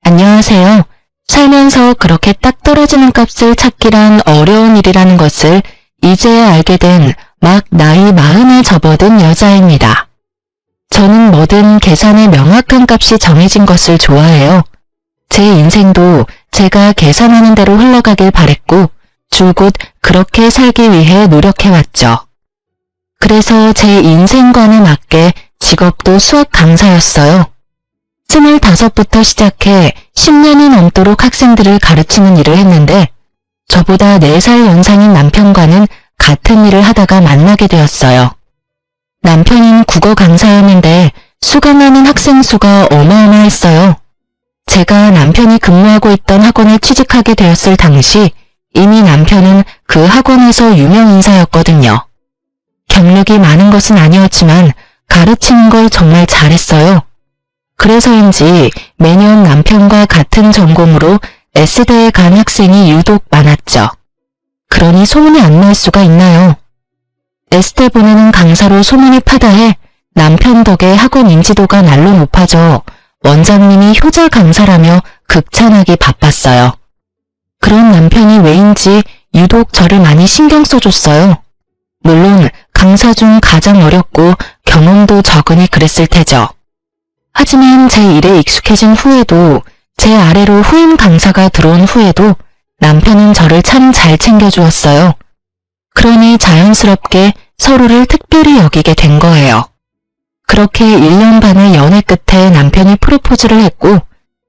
안녕하세요. 살면서 그렇게 딱 떨어지는 값을 찾기란 어려운 일이라는 것을 이제야 알게 된 막 나이 40에 접어든 여자입니다. 저는 뭐든 계산의 명확한 값이 정해진 것을 좋아해요. 제 인생도 제가 계산하는 대로 흘러가길 바랬고 줄곧 그렇게 살기 위해 노력해왔죠. 그래서 제 인생관에 맞게 직업도 수학 강사였어요. 25부터 시작해 10년이 넘도록 학생들을 가르치는 일을 했는데 저보다 4살 연상인 남편과는 같은 일을 하다가 만나게 되었어요. 남편은 국어 강사였는데 수강하는 학생 수가 어마어마했어요. 제가 남편이 근무하고 있던 학원에 취직하게 되었을 당시 이미 남편은 그 학원에서 유명 인사였거든요. 경력이 많은 것은 아니었지만 가르치는 걸 정말 잘했어요. 그래서인지 매년 남편과 같은 전공으로 S대에 간 학생이 유독 많았죠. 그러니 소문이 안 날 수가 있나요? S대 보내는 강사로 소문이 파다해 남편 덕에 학원 인지도가 날로 높아져 원장님이 효자 강사라며 극찬하기 바빴어요. 그런 남편이 왜인지 유독 저를 많이 신경 써줬어요. 물론 강사 중 가장 어렸고 경험도 적으니 그랬을 테죠. 하지만 제 일에 익숙해진 후에도 제 아래로 후임 강사가 들어온 후에도 남편은 저를 참 잘 챙겨주었어요. 그러니 자연스럽게 서로를 특별히 여기게 된 거예요. 그렇게 1년 반의 연애 끝에 남편이 프로포즈를 했고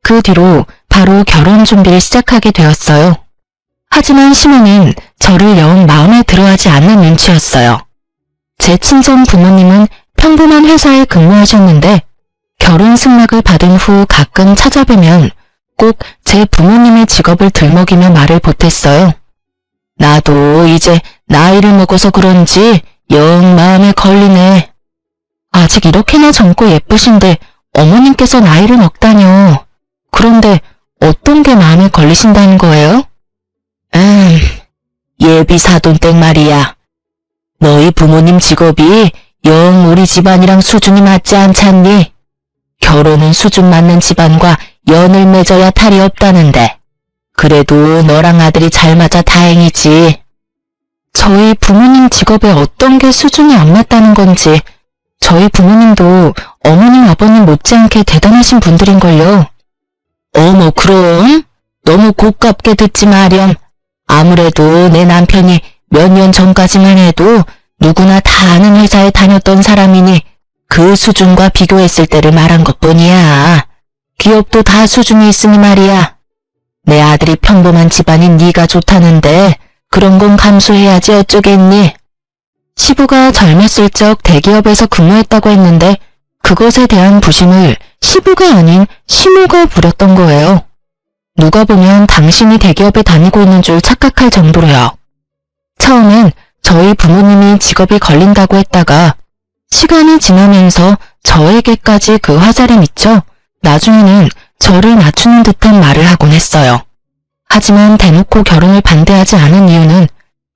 그 뒤로 바로 결혼 준비를 시작하게 되었어요. 하지만 시모는 저를 영 마음에 들어하지 않는 눈치였어요. 제 친정 부모님은 평범한 회사에 근무하셨는데 결혼 승낙을 받은 후 가끔 찾아뵈면 꼭 제 부모님의 직업을 들먹이며 말을 보탰어요. 나도 이제 나이를 먹어서 그런지 영 마음에 걸리네. 아직 이렇게나 젊고 예쁘신데 어머님께서 나이를 먹다뇨. 그런데 어떤 게 마음에 걸리신다는 거예요? 예비 사돈댁 말이야. 너희 부모님 직업이 영 우리 집안이랑 수준이 맞지 않잖니? 결혼은 수준 맞는 집안과 연을 맺어야 탈이 없다는데 그래도 너랑 아들이 잘 맞아 다행이지. 저희 부모님 직업에 어떤 게 수준이 안 맞다는 건지 저희 부모님도 어머님 아버님 못지않게 대단하신 분들인걸요. 어머 그럼? 너무 고깝게 듣지 마렴. 아무래도 내 남편이 몇 년 전까지만 해도 누구나 다 아는 회사에 다녔던 사람이니 그 수준과 비교했을 때를 말한 것뿐이야. 기업도 다 수준이 있으니 말이야. 내 아들이 평범한 집안인 네가 좋다는데 그런 건 감수해야지 어쩌겠니. 시부가 젊었을 적 대기업에서 근무했다고 했는데 그것에 대한 부심을 시부가 아닌 시모가 부렸던 거예요. 누가 보면 당신이 대기업에 다니고 있는 줄 착각할 정도로요. 처음엔 저희 부모님이 직업이 걸린다고 했다가 시간이 지나면서 저에게까지 그 화살이 미쳐 나중에는 저를 낮추는 듯한 말을 하곤 했어요. 하지만 대놓고 결혼을 반대하지 않은 이유는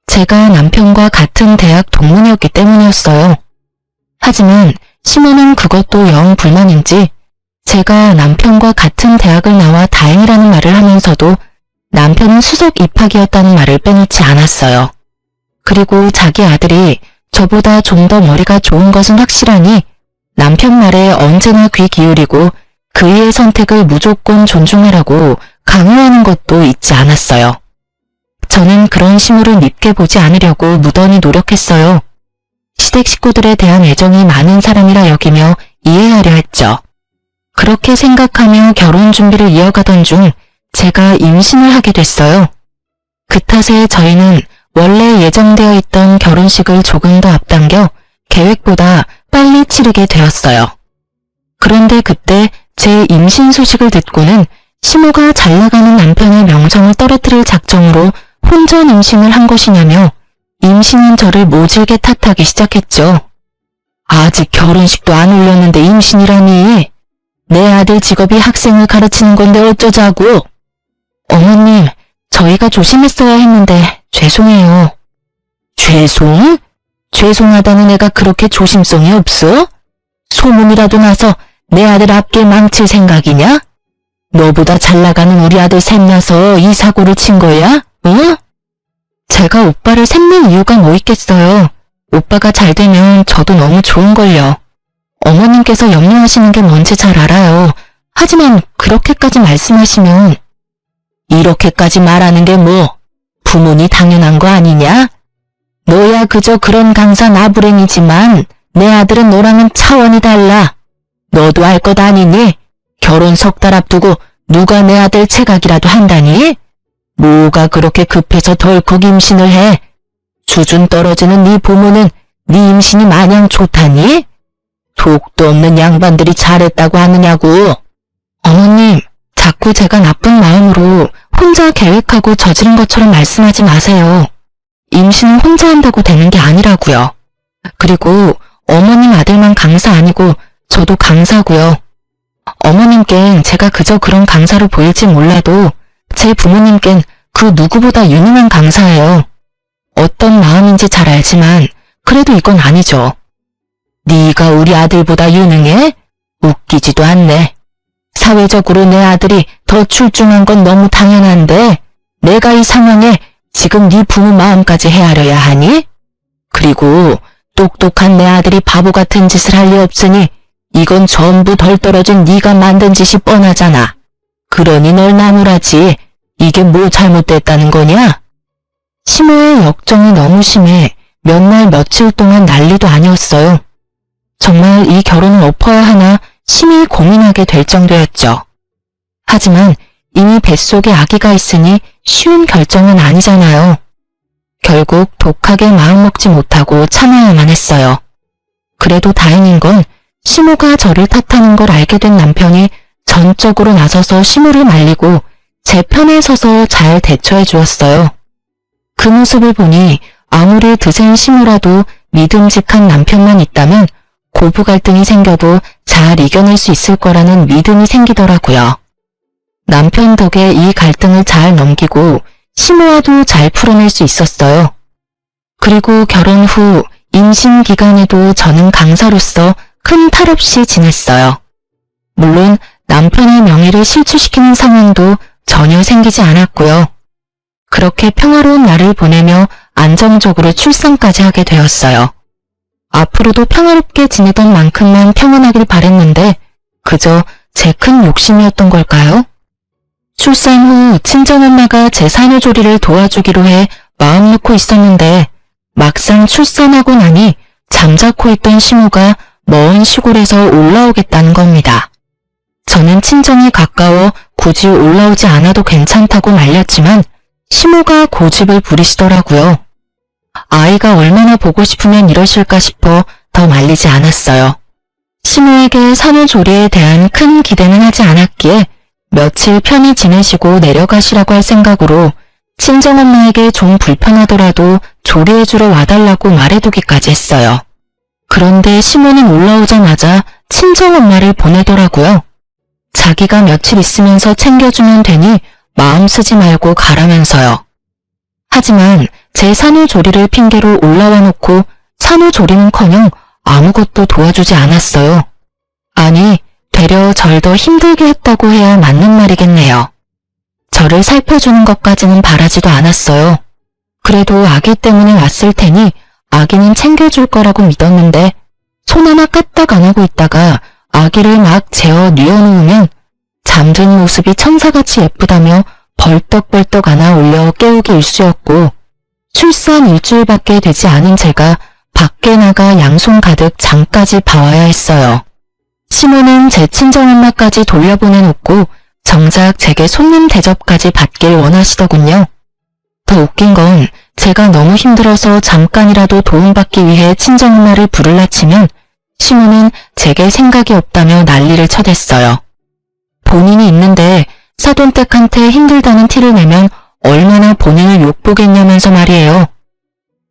제가 남편과 같은 대학 동문이었기 때문이었어요. 하지만 시모는 그것도 영 불만인지 제가 남편과 같은 대학을 나와 다행이라는 말을 하면서도 남편은 수석 입학이었다는 말을 빼놓지 않았어요. 그리고 자기 아들이 저보다 좀 더 머리가 좋은 것은 확실하니 남편 말에 언제나 귀 기울이고 그의 선택을 무조건 존중하라고 강요하는 것도 잊지 않았어요. 저는 그런 시모를 밉게 보지 않으려고 무던히 노력했어요. 시댁 식구들에 대한 애정이 많은 사람이라 여기며 이해하려 했죠. 그렇게 생각하며 결혼 준비를 이어가던 중 제가 임신을 하게 됐어요. 그 탓에 저희는 원래 예정되어 있던 결혼식을 조금 더 앞당겨 계획보다 빨리 치르게 되었어요. 그런데 그때 제 임신 소식을 듣고는 시모가 잘나가는 남편의 명성을 떨어뜨릴 작정으로 혼전 임신을 한 것이냐며 임신인 저를 모질게 탓하기 시작했죠. 아직 결혼식도 안 올렸는데 임신이라니. 내 아들 직업이 학생을 가르치는 건데 어쩌자고. 어머님, 저희가 조심했어야 했는데 죄송해요. 죄송? 죄송하다는 애가 그렇게 조심성이 없어? 소문이라도 나서 내 아들 앞길 망칠 생각이냐? 너보다 잘 나가는 우리 아들 셋나서 이 사고를 친 거야? 어? 제가 오빠를 샘낼 이유가 뭐 있겠어요. 오빠가 잘 되면 저도 너무 좋은걸요. 어머님께서 염려하시는 게 뭔지 잘 알아요. 하지만 그렇게까지 말씀하시면 이렇게까지 말하는 게 뭐 부모니 당연한 거 아니냐? 너야 그저 그런 강사 나부랭이지만 내 아들은 너랑은 차원이 달라. 너도 알 것 아니니? 결혼 석 달 앞두고 누가 내 아들 체각이라도 한다니? 뭐가 그렇게 급해서 덜컥 임신을 해? 수준 떨어지는 네 부모는 네 임신이 마냥 좋다니? 독도 없는 양반들이 잘했다고 하느냐고. 어머님, 자꾸 제가 나쁜 마음으로 혼자 계획하고 저지른 것처럼 말씀하지 마세요. 임신을 혼자 한다고 되는 게 아니라고요. 그리고 어머님 아들만 강사 아니고 저도 강사고요. 어머님껜 제가 그저 그런 강사로 보일지 몰라도 제 부모님껜 그 누구보다 유능한 강사예요. 어떤 마음인지 잘 알지만 그래도 이건 아니죠. 네가 우리 아들보다 유능해? 웃기지도 않네. 사회적으로 내 아들이 더 출중한 건 너무 당연한데 내가 이 상황에 지금 네 부모 마음까지 헤아려야 하니? 그리고 똑똑한 내 아들이 바보 같은 짓을 할 리 없으니 이건 전부 덜 떨어진 네가 만든 짓이 뻔하잖아. 그러니 널 나무라지. 이게 뭐 잘못됐다는 거냐? 시모의 역정이 너무 심해 몇 날 며칠 동안 난리도 아니었어요. 정말 이 결혼을 엎어야 하나 심히 고민하게 될 정도였죠. 하지만 이미 뱃속에 아기가 있으니 쉬운 결정은 아니잖아요. 결국 독하게 마음먹지 못하고 참아야만 했어요. 그래도 다행인 건 시모가 저를 탓하는 걸 알게 된 남편이 전적으로 나서서 시모를 말리고 제 편에 서서 잘 대처해 주었어요. 그 모습을 보니 아무리 드센 시모라도 믿음직한 남편만 있다면 고부 갈등이 생겨도 잘 이겨낼 수 있을 거라는 믿음이 생기더라고요. 남편 덕에 이 갈등을 잘 넘기고 시모와도 잘 풀어낼 수 있었어요. 그리고 결혼 후 임신 기간에도 저는 강사로서 큰 탈 없이 지냈어요. 물론 남편의 명예를 실추시키는 상황도 전혀 생기지 않았고요. 그렇게 평화로운 날을 보내며 안정적으로 출산까지 하게 되었어요. 앞으로도 평화롭게 지내던 만큼만 평안하길 바랬는데 그저 제 큰 욕심이었던 걸까요? 출산 후 친정엄마가 제 산후조리를 도와주기로 해 마음 놓고 있었는데 막상 출산하고 나니 잠자코 있던 시모가 먼 시골에서 올라오겠다는 겁니다. 저는 친정이 가까워 굳이 올라오지 않아도 괜찮다고 말렸지만 시모가 고집을 부리시더라고요. 아이가 얼마나 보고 싶으면 이러실까 싶어 더 말리지 않았어요. 시모에게 산후조리에 대한 큰 기대는 하지 않았기에 며칠 편히 지내시고 내려가시라고 할 생각으로 친정엄마에게 좀 불편하더라도 조리해주러 와달라고 말해두기까지 했어요. 그런데 시모는 올라오자마자 친정엄마를 보내더라고요. 자기가 며칠 있으면서 챙겨주면 되니 마음 쓰지 말고 가라면서요. 하지만 제 산후조리를 핑계로 올라와 놓고 산후조리는커녕 아무것도 도와주지 않았어요. 아니, 되려 절 더 힘들게 했다고 해야 맞는 말이겠네요. 저를 살펴주는 것까지는 바라지도 않았어요. 그래도 아기 때문에 왔을 테니 아기는 챙겨줄 거라고 믿었는데 손 하나 까딱 안 하고 있다가 아기를 막 재어 뉘어놓으면 잠든 모습이 천사같이 예쁘다며 벌떡벌떡 안아 올려 깨우기 일쑤였고 출산 일주일밖에 되지 않은 제가 밖에 나가 양손 가득 장까지 봐와야 했어요. 시모는 제 친정엄마까지 돌려보내놓고 정작 제게 손님 대접까지 받길 원하시더군요. 더 웃긴 건 제가 너무 힘들어서 잠깐이라도 도움받기 위해 친정엄마를 부를라 치면 시모는 제게 생각이 없다며 난리를 쳐댔어요. 본인이 있는데 사돈댁한테 힘들다는 티를 내면 얼마나 본인을 욕보겠냐면서 말이에요.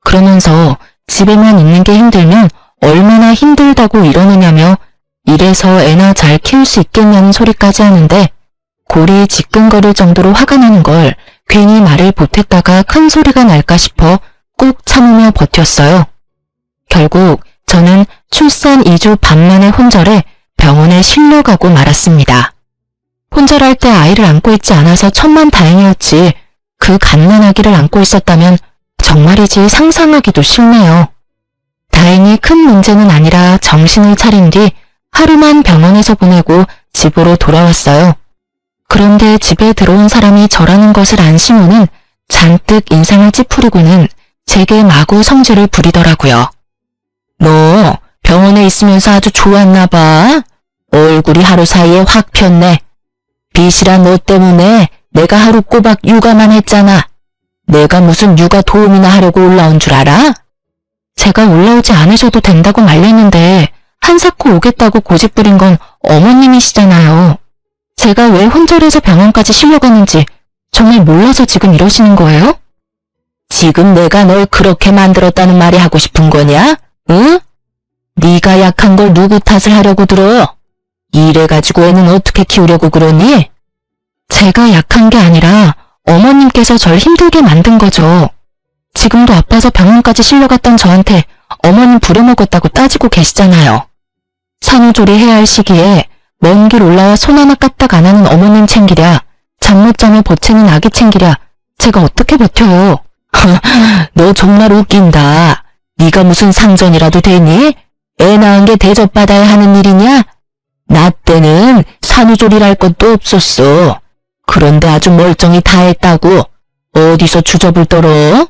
그러면서 집에만 있는 게 힘들면 얼마나 힘들다고 이러느냐며 이래서 애나 잘 키울 수 있겠냐는 소리까지 하는데 골이 지끈거릴 정도로 화가 나는 걸 괜히 말을 보탰다가 큰 소리가 날까 싶어 꾹 참으며 버텼어요. 결국 저는 출산 2주 반 만에 혼절해 병원에 실려가고 말았습니다. 혼절할 때 아이를 안고 있지 않아서 천만다행이었지. 그 갓난아기를 안고 있었다면 정말이지 상상하기도 싫네요. 다행히 큰 문제는 아니라 정신을 차린 뒤 하루만 병원에서 보내고 집으로 돌아왔어요. 그런데 집에 들어온 사람이 저라는 것을 안 시모는 잔뜩 인상을 찌푸리고는 제게 마구 성질을 부리더라고요. 너 병원에 있으면서 아주 좋았나 봐. 얼굴이 하루 사이에 확 폈네. 빚이란 너 때문에 내가 하루 꼬박 육아만 했잖아. 내가 무슨 육아 도움이나 하려고 올라온 줄 알아? 제가 올라오지 않으셔도 된다고 말렸는데 한사코 오겠다고 고집부린 건 어머님이시잖아요. 제가 왜 혼절해서 병원까지 실려갔는지 정말 몰라서 지금 이러시는 거예요? 지금 내가 널 그렇게 만들었다는 말이 하고 싶은 거냐? 응? 네가 약한 걸 누구 탓을 하려고 들어? 이래가지고 애는 어떻게 키우려고 그러니? 제가 약한 게 아니라 어머님께서 절 힘들게 만든 거죠. 지금도 아파서 병원까지 실려갔던 저한테 어머님 부려먹었다고 따지고 계시잖아요. 산후조리 해야 할 시기에 먼 길 올라와 손 하나 까딱 안 하는 어머님 챙기랴, 잠 못 자며 버티는 아기 챙기랴, 제가 어떻게 버텨요? 너 정말 웃긴다. 네가 무슨 상전이라도 되니? 애 낳은 게 대접받아야 하는 일이냐? 나 때는 산후조리랄 것도 없었어. 그런데 아주 멀쩡히 다 했다고. 어디서 주접을 떨어?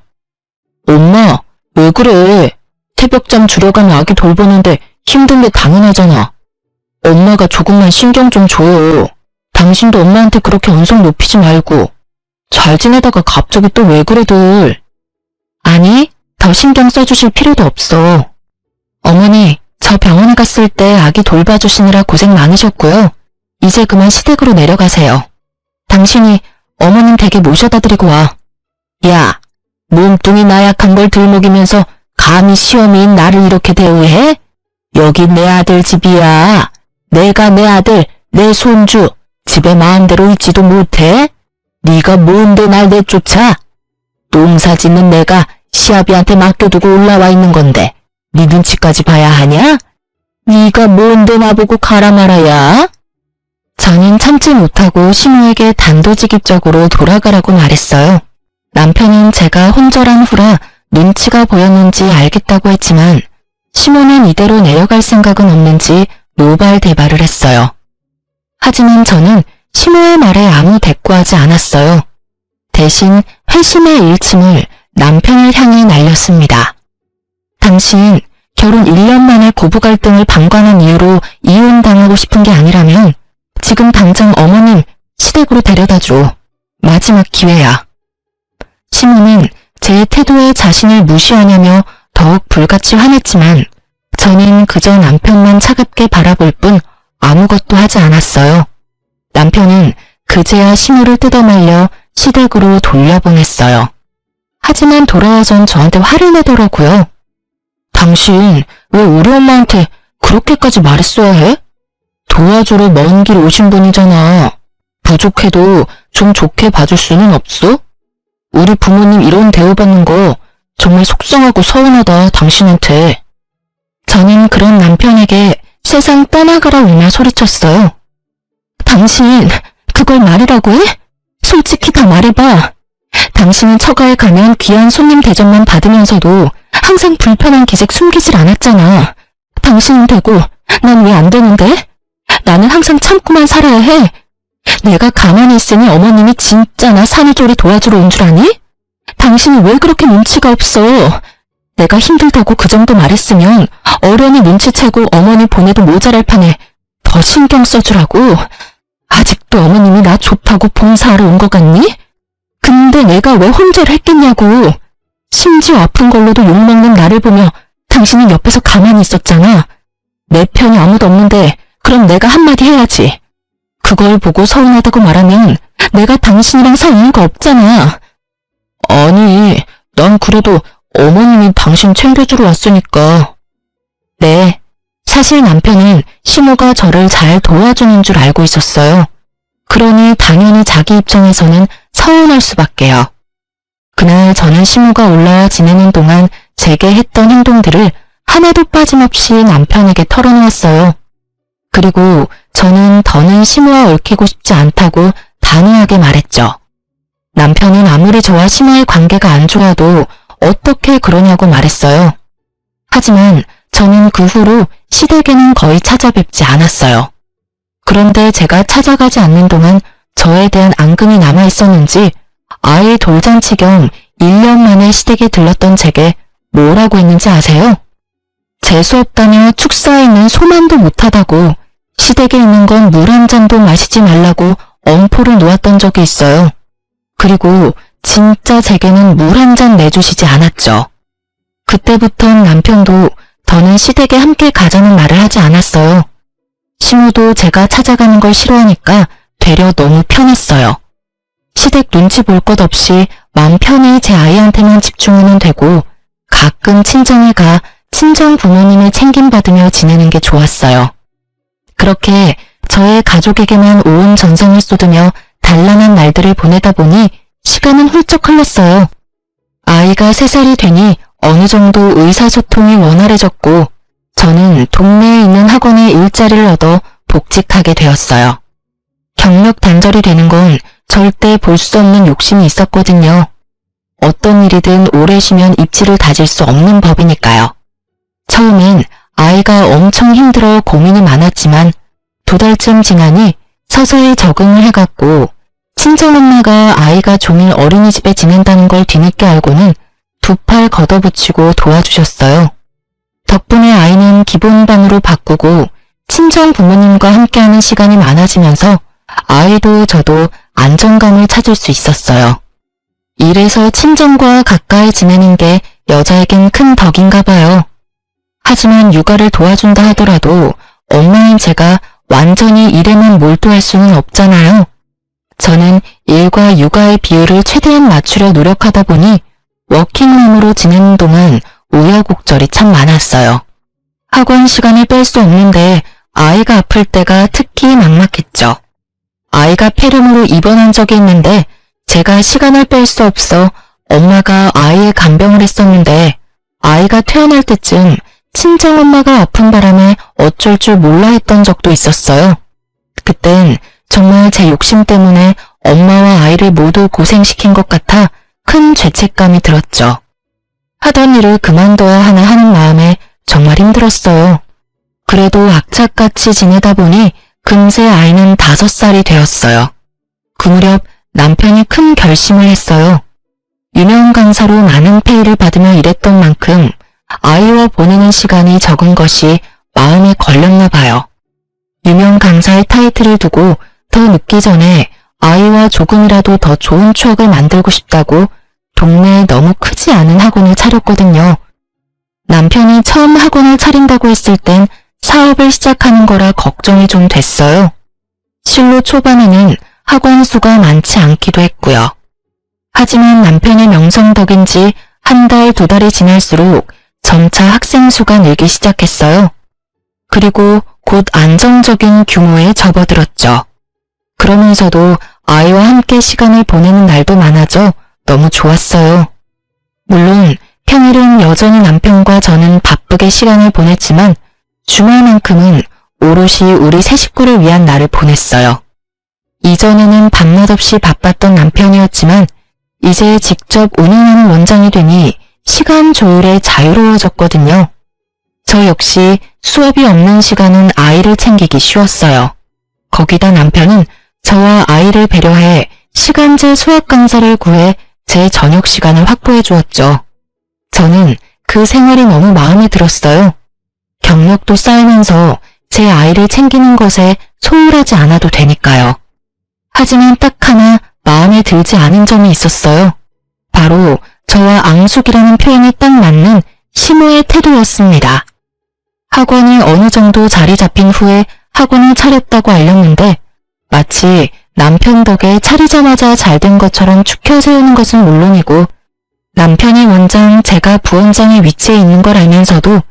엄마, 왜 그래? 새벽잠 줄여가며 아기 돌보는데 힘든 게 당연하잖아. 엄마가 조금만 신경 좀 줘요. 당신도 엄마한테 그렇게 언성 높이지 말고. 잘 지내다가 갑자기 또 왜 그래들. 아니, 더 신경 써주실 필요도 없어. 어머니, 저 병원에 갔을 때 아기 돌봐주시느라 고생 많으셨고요. 이제 그만 시댁으로 내려가세요. 당신이 어머님 댁에 모셔다 드리고 와. 야, 몸뚱이 나약한 걸 들먹이면서 감히 시어미인 나를 이렇게 대우해? 여기 내 아들 집이야. 내가 내 아들, 내 손주, 집에 마음대로 있지도 못해? 네가 뭔데 날 내쫓아? 농사 짓는 내가 시아비한테 맡겨두고 올라와 있는 건데 네 눈치까지 봐야 하냐? 네가 뭔데 나보고 가라 말아야? 저는 참지 못하고 시모에게 단도직입적으로 돌아가라고 말했어요. 남편은 제가 혼절한 후라 눈치가 보였는지 알겠다고 했지만 시모는 이대로 내려갈 생각은 없는지 노발대발을 했어요. 하지만 저는 시모의 말에 아무 대꾸하지 않았어요. 대신 회심의 일침을 남편을 향해 날렸습니다. 당신 결혼 1년 만에 고부 갈등을 방관한 이유로 이혼당하고 싶은 게 아니라면 지금 당장 어머님 시댁으로 데려다줘. 마지막 기회야. 시모는 제 태도에 자신을 무시하냐며 더욱 불같이 화냈지만 저는 그저 남편만 차갑게 바라볼 뿐 아무것도 하지 않았어요. 남편은 그제야 시모를 뜯어말려 시댁으로 돌려보냈어요. 하지만 돌아와선 저한테 화를 내더라고요. 당신 왜 우리 엄마한테 그렇게까지 말했어야 해? 도와주러 먼 길 오신 분이잖아. 부족해도 좀 좋게 봐줄 수는 없어? 우리 부모님 이런 대우받는 거 정말 속상하고 서운하다, 당신한테. 저는 그런 남편에게 세상 떠나가라 울며 소리쳤어요. 당신 그걸 말이라고 해? 솔직히 다 말해봐. 당신은 처가에 가면 귀한 손님 대접만 받으면서도 항상 불편한 기색 숨기질 않았잖아. 당신은 되고 난 왜 안 되는데? 나는 항상 참고만 살아야 해. 내가 가만히 있으니 어머님이 진짜 나 산후조리 도와주러 온 줄 아니? 당신이 왜 그렇게 눈치가 없어? 내가 힘들다고 그 정도 말했으면 어련히 눈치채고 어머니 보내도 모자랄 판에 더 신경 써주라고. 아직도 어머님이 나 좋다고 봉사하러 온 것 같니? 근데 내가 왜 혼절을 했겠냐고. 심지어 아픈 걸로도 욕먹는 나를 보며 당신은 옆에서 가만히 있었잖아. 내 편이 아무도 없는데 그럼 내가 한마디 해야지. 그걸 보고 서운하다고 말하면 내가 당신이랑 살 이유가 없잖아. 아니, 난 그래도 어머님이 당신 챙겨주러 왔으니까. 네, 사실 남편은 시모가 저를 잘 도와주는 줄 알고 있었어요. 그러니 당연히 자기 입장에서는 서운할 수밖에요. 그날 저는 시모가 올라와 지내는 동안 제게 했던 행동들을 하나도 빠짐없이 남편에게 털어놓았어요. 그리고 저는 더는 시모와 얽히고 싶지 않다고 단호하게 말했죠. 남편은 아무리 저와 시모의 관계가 안 좋아도 어떻게 그러냐고 말했어요. 하지만 저는 그 후로 시댁에는 거의 찾아뵙지 않았어요. 그런데 제가 찾아가지 않는 동안 저에 대한 앙금이 남아있었는지 아이 돌잔치 겸 1년 만에 시댁에 들렀던 제게 뭐라고 했는지 아세요? 재수없다며 축사에 있는 소만도 못하다고 시댁에 있는 건 물 한 잔도 마시지 말라고 엄포를 놓았던 적이 있어요. 그리고 진짜 제게는 물 한 잔 내주시지 않았죠. 그때부턴 남편도 더는 시댁에 함께 가자는 말을 하지 않았어요. 시모도 제가 찾아가는 걸 싫어하니까 되려 너무 편했어요. 시댁 눈치 볼 것 없이 맘 편히 제 아이한테만 집중하면 되고 가끔 친정에 가 친정 부모님의 챙김받으며 지내는 게 좋았어요. 그렇게 저의 가족에게만 온 전성을 쏟으며 단란한 날들을 보내다 보니 시간은 훌쩍 흘렀어요. 아이가 3살이 되니 어느 정도 의사소통이 원활해졌고 저는 동네에 있는 학원에 일자리를 얻어 복직하게 되었어요. 경력 단절이 되는 건 절대 볼 수 없는 욕심이 있었거든요. 어떤 일이든 오래 쉬면 입지를 다질 수 없는 법이니까요. 처음엔 아이가 엄청 힘들어 고민이 많았지만 2달쯤 지나니 서서히 적응을 해갔고 친정엄마가 아이가 종일 어린이집에 지낸다는 걸 뒤늦게 알고는 2팔 걷어붙이고 도와주셨어요. 덕분에 아이는 기본반으로 바꾸고 친정 부모님과 함께하는 시간이 많아지면서 아이도 저도 안정감을 찾을 수 있었어요. 이래서 친정과 가까이 지내는 게 여자에겐 큰 덕인가 봐요. 하지만 육아를 도와준다 하더라도 엄마인 제가 완전히 일에만 몰두할 수는 없잖아요. 저는 일과 육아의 비율을 최대한 맞추려 노력하다 보니 워킹맘으로 지내는 동안 우여곡절이 참 많았어요. 학원 시간을 뺄 수 없는데 아이가 아플 때가 특히 막막했죠. 아이가 폐렴으로 입원한 적이 있는데 제가 시간을 뺄 수 없어 엄마가 아이의 간병을 했었는데 아이가 퇴원할 때쯤 친정엄마가 아픈 바람에 어쩔 줄 몰라 했던 적도 있었어요. 그땐 정말 제 욕심 때문에 엄마와 아이를 모두 고생시킨 것 같아 큰 죄책감이 들었죠. 하던 일을 그만둬야 하나 하는 마음에 정말 힘들었어요. 그래도 악착같이 지내다 보니 금세 아이는 5살이 되었어요. 그 무렵 남편이 큰 결심을 했어요. 유명 강사로 많은 페이를 받으며 일했던 만큼 아이와 보내는 시간이 적은 것이 마음에 걸렸나 봐요. 유명 강사의 타이틀을 두고 더 늦기 전에 아이와 조금이라도 더 좋은 추억을 만들고 싶다고 동네에 너무 크지 않은 학원을 차렸거든요. 남편이 처음 학원을 차린다고 했을 땐 사업을 시작하는 거라 걱정이 좀 됐어요. 실로 초반에는 학원 수가 많지 않기도 했고요. 하지만 남편의 명성 덕인지 1달, 2달이 지날수록 점차 학생 수가 늘기 시작했어요. 그리고 곧 안정적인 규모에 접어들었죠. 그러면서도 아이와 함께 시간을 보내는 날도 많아져 너무 좋았어요. 물론 평일은 여전히 남편과 저는 바쁘게 시간을 보냈지만 주말만큼은 오롯이 우리 세 식구를 위한 날을 보냈어요. 이전에는 밤낮 없이 바빴던 남편이었지만 이제 직접 운영하는 원장이 되니 시간 조율에 자유로워졌거든요. 저 역시 수업이 없는 시간은 아이를 챙기기 쉬웠어요. 거기다 남편은 저와 아이를 배려해 시간제 수학 강사를 구해 제 저녁 시간을 확보해 주었죠. 저는 그 생활이 너무 마음에 들었어요. 경력도 쌓이면서 제 아이를 챙기는 것에 소홀하지 않아도 되니까요. 하지만 딱 하나 마음에 들지 않은 점이 있었어요. 바로 저와 앙숙이라는 표현에 딱 맞는 시모의 태도였습니다. 학원이 어느 정도 자리 잡힌 후에 학원을 차렸다고 알렸는데 마치 남편 덕에 차리자마자 잘 된 것처럼 축혀 세우는 것은 물론이고 남편이 원장, 제가 부원장의 위치에 있는 걸 알면서도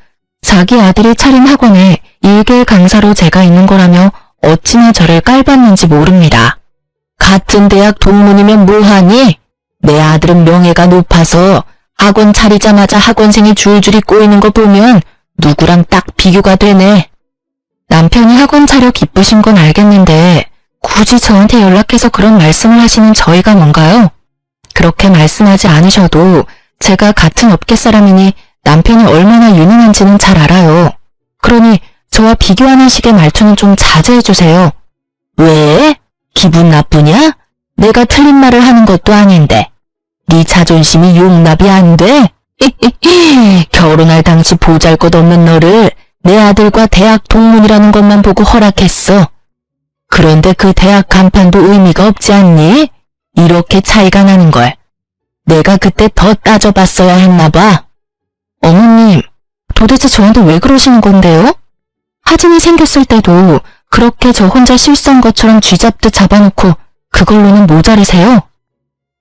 자기 아들이 차린 학원에 일개 강사로 제가 있는 거라며 어찌나 저를 깔봤는지 모릅니다. 같은 대학 동문이면 뭐하니? 내 아들은 명예가 높아서 학원 차리자마자 학원생이 줄줄이 꼬이는 거 보면 누구랑 딱 비교가 되네. 남편이 학원 차려 기쁘신 건 알겠는데 굳이 저한테 연락해서 그런 말씀을 하시는 저희가 뭔가요? 그렇게 말씀하지 않으셔도 제가 같은 업계 사람이니 남편이 얼마나 유능한지는 잘 알아요. 그러니 저와 비교하는 식의 말투는 좀 자제해주세요. 왜? 기분 나쁘냐? 내가 틀린 말을 하는 것도 아닌데. 네 자존심이 용납이 안 돼? 결혼할 당시 보잘것없는 너를 내 아들과 대학 동문이라는 것만 보고 허락했어. 그런데 그 대학 간판도 의미가 없지 않니? 이렇게 차이가 나는 걸. 내가 그때 더 따져봤어야 했나 봐. 어머님, 도대체 저한테 왜 그러시는 건데요? 하진이 생겼을 때도 그렇게 저 혼자 실수한 것처럼 쥐잡듯 잡아놓고 그걸로는 모자르세요?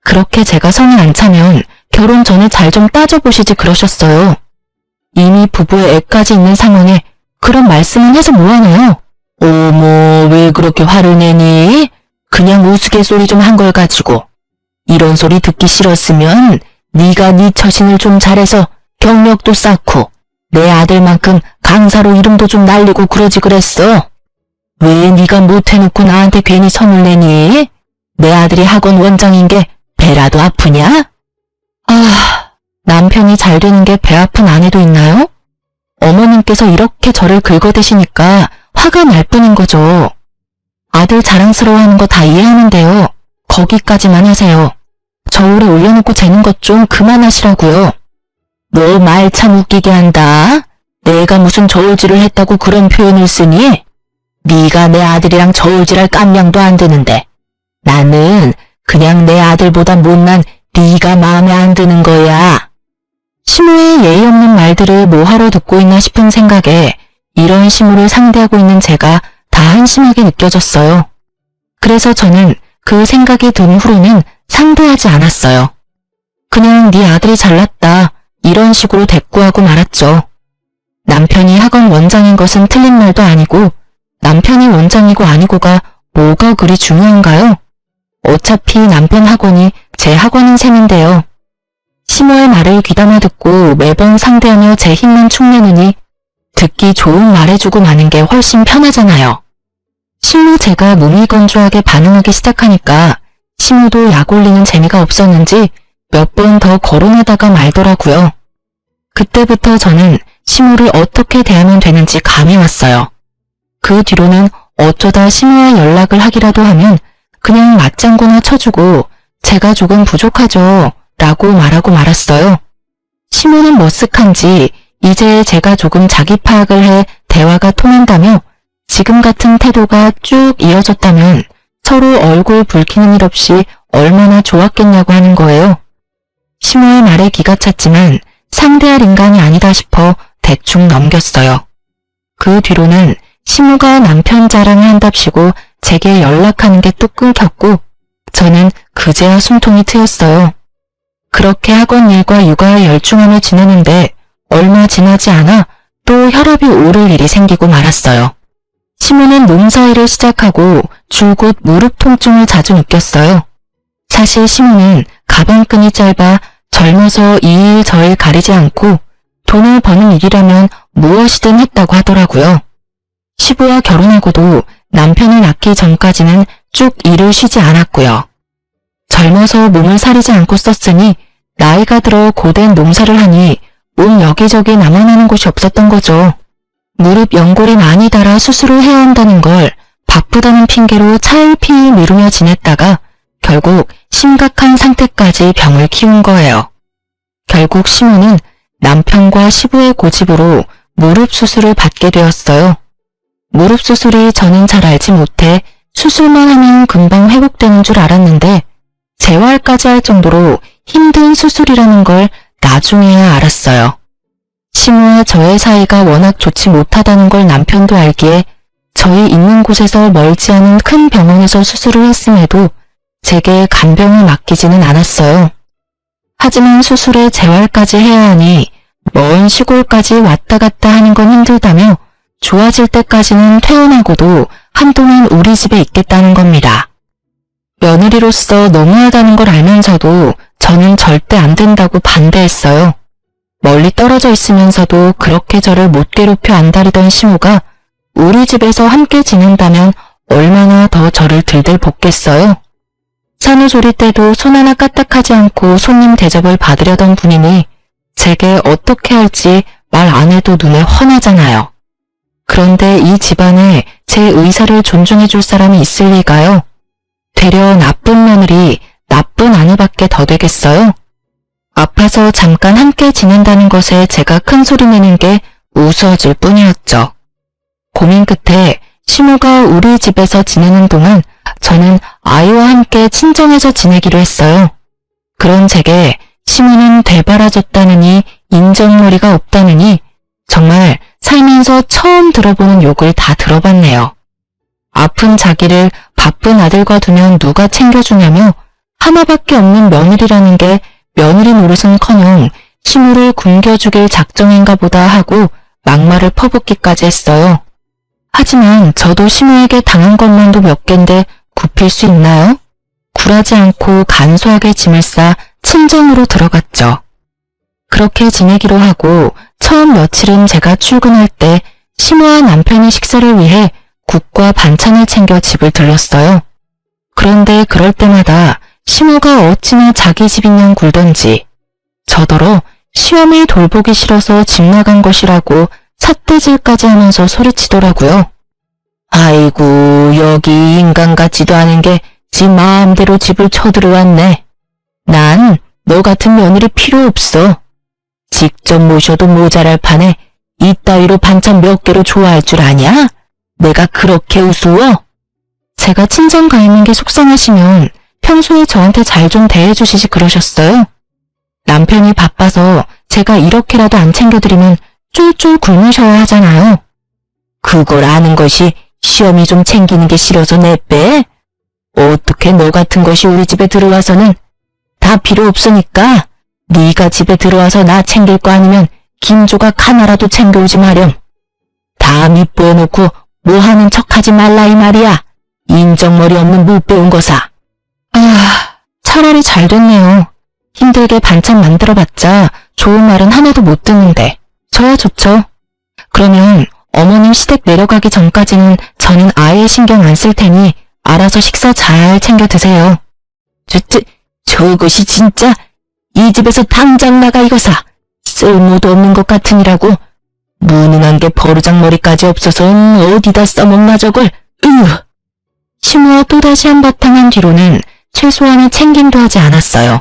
그렇게 제가 성이 안 차면 결혼 전에 잘 좀 따져보시지 그러셨어요. 이미 부부의 애까지 있는 상황에 그런 말씀은 해서 뭐하나요? 어머, 왜 그렇게 화를 내니? 그냥 우스갯소리 좀 한 걸 가지고. 이런 소리 듣기 싫었으면 네가 네 처신을 좀 잘해서 경력도 쌓고 내 아들만큼 강사로 이름도 좀 날리고 그러지 그랬어. 왜 네가 못해놓고 나한테 괜히 선을 내니? 내 아들이 학원 원장인 게 배라도 아프냐? 아, 남편이 잘 되는 게 배 아픈 아내도 있나요? 어머님께서 이렇게 저를 긁어대시니까 화가 날 뿐인 거죠. 아들 자랑스러워하는 거 다 이해하는데요. 거기까지만 하세요. 저울에 올려놓고 재는 것 좀 그만하시라고요. 너 말 참 웃기게 한다. 내가 무슨 저울질을 했다고 그런 표현을 쓰니? 네가 내 아들이랑 저울질할 깜냥도 안 드는데. 나는 그냥 내 아들보다 못난 네가 마음에 안 드는 거야. 시모의 예의 없는 말들을 뭐하러 듣고 있나 싶은 생각에 이런 시모를 상대하고 있는 제가 다 한심하게 느껴졌어요. 그래서 저는 그 생각이 든 후로는 상대하지 않았어요. 그냥 네 아들이 잘났다 이런 식으로 대꾸하고 말았죠. 남편이 학원 원장인 것은 틀린 말도 아니고 남편이 원장이고 아니고가 뭐가 그리 중요한가요? 어차피 남편 학원이 제 학원인 셈인데요. 시모의 말을 귀담아 듣고 매번 상대하며 제 힘만 축내느니 듣기 좋은 말해주고 마는 게 훨씬 편하잖아요. 실로 제가 무미건조하게 반응하기 시작하니까 시모도 약 올리는 재미가 없었는지 몇 번 더 거론하다가 말더라고요. 그때부터 저는 시모를 어떻게 대하면 되는지 감이 왔어요. 그 뒤로는 어쩌다 시모와 연락을 하기라도 하면 그냥 맞장구나 쳐주고 제가 조금 부족하죠 라고 말하고 말았어요. 시모는 머쓱한지 이제 제가 조금 자기 파악을 해 대화가 통한다며 지금 같은 태도가 쭉 이어졌다면 서로 얼굴 붉히는 일 없이 얼마나 좋았겠냐고 하는 거예요. 시모의 말에 기가 찼지만 상대할 인간이 아니다 싶어 대충 넘겼어요. 그 뒤로는 시모가 남편 자랑을 한답시고 제게 연락하는 게 또 끊겼고 저는 그제야 숨통이 트였어요. 그렇게 학원 일과 육아에 열중하며 지내는데 얼마 지나지 않아 또 혈압이 오를 일이 생기고 말았어요. 시모는 농사일을 시작하고 줄곧 무릎 통증을 자주 느꼈어요. 사실 시모는 가방끈이 짧아 젊어서 이 일 저 일 가리지 않고 돈을 버는 일이라면 무엇이든 했다고 하더라고요. 시부와 결혼하고도 남편을 낳기 전까지는 쭉 일을 쉬지 않았고요. 젊어서 몸을 사리지 않고 썼으니 나이가 들어 고된 농사를 하니 온 여기저기 나만 하는 곳이 없었던 거죠. 무릎 연골이 많이 닳아 수술을 해야 한다는 걸 바쁘다는 핑계로 차일피일 미루며 지냈다가 결국 심각한 상태까지 병을 키운 거예요. 결국 시모는 남편과 시부의 고집으로 무릎 수술을 받게 되었어요. 무릎 수술이 저는 잘 알지 못해 수술만 하면 금방 회복되는 줄 알았는데 재활까지 할 정도로 힘든 수술이라는 걸 나중에야 알았어요. 시모와 저의 사이가 워낙 좋지 못하다는 걸 남편도 알기에 저희 있는 곳에서 멀지 않은 큰 병원에서 수술을 했음에도 제게 간병을 맡기지는 않았어요. 하지만 수술에 재활까지 해야 하니 먼 시골까지 왔다 갔다 하는 건 힘들다며 좋아질 때까지는 퇴원하고도 한동안 우리 집에 있겠다는 겁니다. 며느리로서 너무하다는 걸 알면서도 저는 절대 안 된다고 반대했어요. 멀리 떨어져 있으면서도 그렇게 저를 못 괴롭혀 안달이던 시모가 우리 집에서 함께 지낸다면 얼마나 더 저를 들들 볶겠어요. 산후조리 때도 손 하나 까딱하지 않고 손님 대접을 받으려던 분이니 제게 어떻게 할지 말 안 해도 눈에 훤하잖아요. 그런데 이 집안에 제 의사를 존중해 줄 사람이 있을 리가요? 되려 나쁜 며느리, 나쁜 아내밖에 더 되겠어요? 아파서 잠깐 함께 지낸다는 것에 제가 큰 소리 내는 게 우스워질 뿐이었죠. 고민 끝에 시모가 우리 집에서 지내는 동안 저는 아이와 함께 친정에서 지내기로 했어요. 그런 제게 시모는 되바라졌다느니 인정머리가 없다느니 정말 살면서 처음 들어보는 욕을 다 들어봤네요. 아픈 자기를 바쁜 아들과 두면 누가 챙겨주냐며 하나밖에 없는 며느리라는 게 며느리 노릇은커녕 시모를 굶겨 죽일 작정인가 보다 하고 막말을 퍼붓기까지 했어요. 하지만 저도 시모에게 당한 것만도 몇 갠데 굽힐 수 있나요? 굴하지 않고 간소하게 짐을 싸 친정으로 들어갔죠. 그렇게 지내기로 하고 처음 며칠은 제가 출근할 때 시모와 남편의 식사를 위해 국과 반찬을 챙겨 집을 들렀어요. 그런데 그럴 때마다 시모가 어찌나 자기 집인 양 굴던지 저더러 시어머니 돌보기 싫어서 집 나간 것이라고 삿대질까지 하면서 소리치더라고요. 아이고 여기 인간 같지도 않은 게 지 마음대로 집을 쳐들어왔네. 난 너 같은 며느리 필요 없어. 직접 모셔도 모자랄 판에 이따위로 반찬 몇 개로 좋아할 줄 아냐? 내가 그렇게 우스워? 제가 친정 가 있는 게 속상하시면 평소에 저한테 잘 좀 대해주시지 그러셨어요. 남편이 바빠서 제가 이렇게라도 안 챙겨드리면 쫄쫄 굶으셔야 하잖아요. 그걸 아는 것이 시어미 좀 챙기는 게 싫어서 내빼? 어떻게 너 같은 것이 우리 집에 들어와서는 다 필요 없으니까 네가 집에 들어와서 나 챙길 거 아니면 김조각 하나라도 챙겨오지 마렴. 다 밑보여놓고 뭐 하는 척하지 말라 이 말이야. 인정머리 없는 못 배운 거사. 차라리 잘 됐네요. 힘들게 반찬 만들어봤자 좋은 말은 하나도 못 듣는데 저야 좋죠. 그러면 어머님 시댁 내려가기 전까지는 저는 아예 신경 안 쓸 테니 알아서 식사 잘 챙겨 드세요. 저것이 진짜 이 집에서 당장 나가 이거사. 쓸모도 없는 것 같으니라고. 무능한 게 버르장머리까지 없어서 어디다 써먹나 저걸. 시모와 또다시 한바탕 한 뒤로는 최소한의 챙김도 하지 않았어요.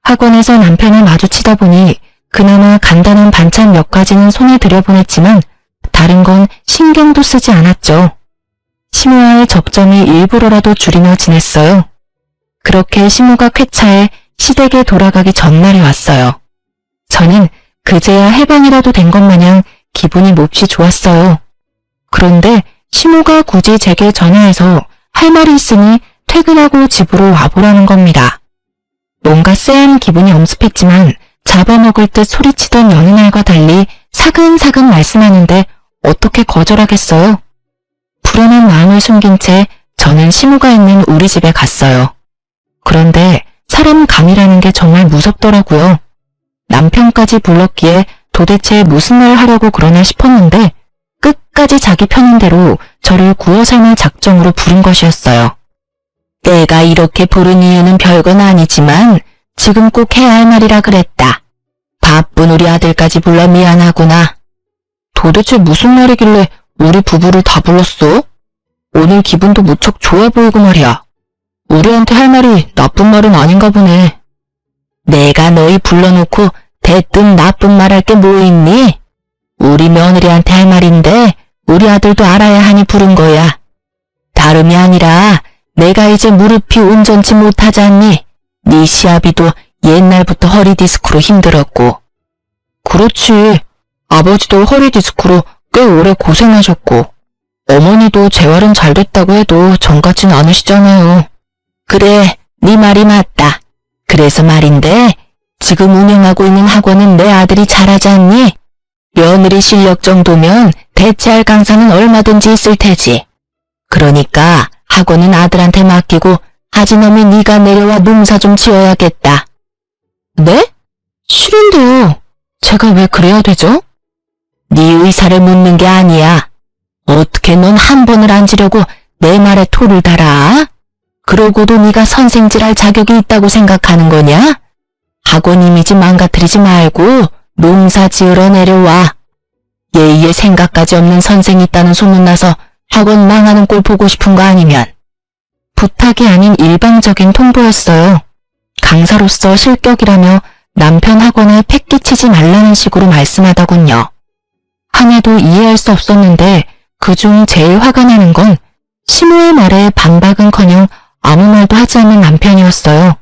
학원에서 남편을 마주치다 보니 그나마 간단한 반찬 몇 가지는 손에 들여보냈지만 다른 건 신경도 쓰지 않았죠. 시모와의 접점을 일부러라도 줄이며 지냈어요. 그렇게 시모가 쾌차해 시댁에 돌아가기 전날이 왔어요. 저는 그제야 해방이라도 된 것 마냥 기분이 몹시 좋았어요. 그런데 시모가 굳이 제게 전화해서 할 말이 있으니 퇴근하고 집으로 와보라는 겁니다. 뭔가 쎄한 기분이 엄습했지만 잡아먹을 듯 소리치던 여느 날과 달리 사근사근 말씀하는데 어떻게 거절하겠어요? 불안한 마음을 숨긴 채 저는 시모가 있는 우리 집에 갔어요. 그런데 사람 감이라는 게 정말 무섭더라고요. 남편까지 불렀기에 도대체 무슨 말을 하려고 그러나 싶었는데 끝까지 자기 편한 대로 저를 구워 삶을 작정으로 부른 것이었어요. 내가 이렇게 부른 이유는 별건 아니지만 지금 꼭 해야 할 말이라 그랬다. 바쁜 우리 아들까지 불러 미안하구나. 도대체 무슨 말이길래 우리 부부를 다 불렀어? 오늘 기분도 무척 좋아 보이고 말이야. 우리한테 할 말이 나쁜 말은 아닌가 보네. 내가 너희 불러놓고 대뜸 나쁜 말 할 게 뭐 있니? 우리 며느리한테 할 말인데 우리 아들도 알아야 하니 부른 거야. 다름이 아니라 내가 이제 무릎이 온전치 못하지 않니? 네 시아비도 옛날부터 허리 디스크로 힘들었고. 그렇지. 아버지도 허리 디스크로 꽤 오래 고생하셨고 어머니도 재활은 잘 됐다고 해도 전같진 않으시잖아요. 그래, 네 말이 맞다. 그래서 말인데 지금 운영하고 있는 학원은 내 아들이 잘하지 않니? 며느리 실력 정도면 대체할 강사는 얼마든지 있을 테지. 그러니까 학원은 아들한테 맡기고 하지놈이 네가 내려와 농사 좀 지어야겠다. 네? 싫은데요. 제가 왜 그래야 되죠? 네 의사를 묻는 게 아니야. 어떻게 넌 한 번을 앉으려고 내 말에 토를 달아? 그러고도 네가 선생질할 자격이 있다고 생각하는 거냐? 학원 이미지 망가뜨리지 말고 농사 지으러 내려와. 예의에 생각까지 없는 선생이 있다는 소문나서 학원 망하는 꼴 보고 싶은 거 아니면. 부탁이 아닌 일방적인 통보였어요. 강사로서 실격이라며 남편 학원에 패끼치지 말라는 식으로 말씀하더군요. 하나도 이해할 수 없었는데 그중 제일 화가 나는 건 시모의 말에 반박은커녕 아무 말도 하지 않는 남편이었어요.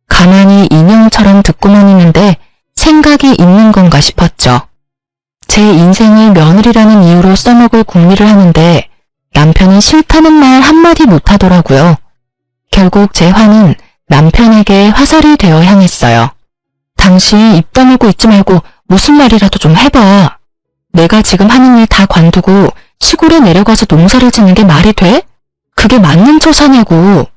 가만히 인형처럼 듣고만 있는데 생각이 있는 건가 싶었죠. 제 인생을 며느리라는 이유로 써먹을 궁리를 하는데 남편은 싫다는 말 한마디 못하더라고요. 결국 제 화는 남편에게 화살이 되어 향했어요. 당신 입 다물고 있지 말고 무슨 말이라도 좀 해봐. 내가 지금 하는 일 다 관두고 시골에 내려가서 농사를 짓는 게 말이 돼? 그게 맞는 처사냐고.